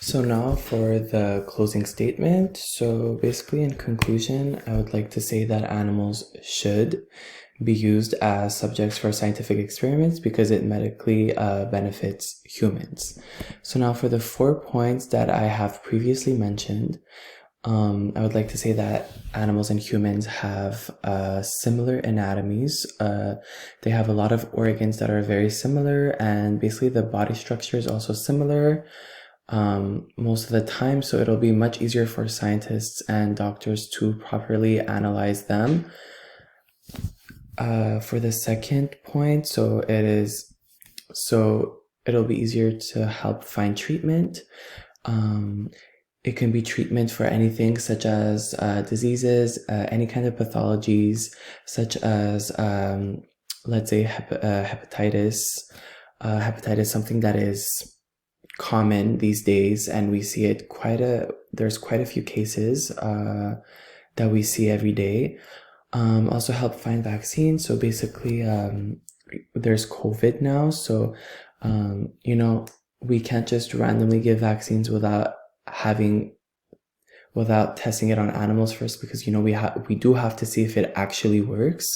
So now for the closing statement. So basically in conclusion, I would like to say that animals should be used as subjects for scientific experiments because it medically benefits humans. So now for the 4 points that I have previously mentioned, I would like to say that animals and humans have similar anatomies. They have a lot of organs that are very similar, and basically the body structure is also similar most of the time. So it'll be much easier for scientists and doctors to properly analyze them. For the second point, it'll be easier to help find treatment. It can be treatment for anything such as diseases, any kind of pathologies, such as, let's say, hepatitis. Hepatitis, something that is common these days, and we see it there's quite a few cases that we see every day. Also help find vaccines. So basically, there's COVID now, so we can't just randomly give vaccines without testing it on animals first, because we do have to see if it actually works.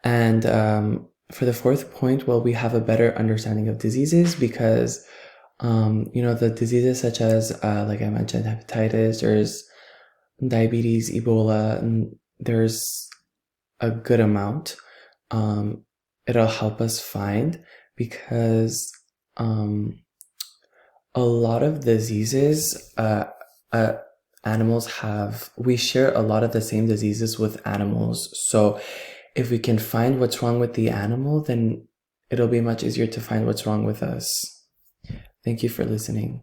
And for the fourth point, well, we have a better understanding of diseases because the diseases such as like I mentioned, hepatitis, there's diabetes, Ebola, and there's a good amount. It'll help us find, because a lot of diseases animals have, we share a lot of the same diseases with animals. So if we can find what's wrong with the animal, then it'll be much easier to find what's wrong with us. Thank you for listening.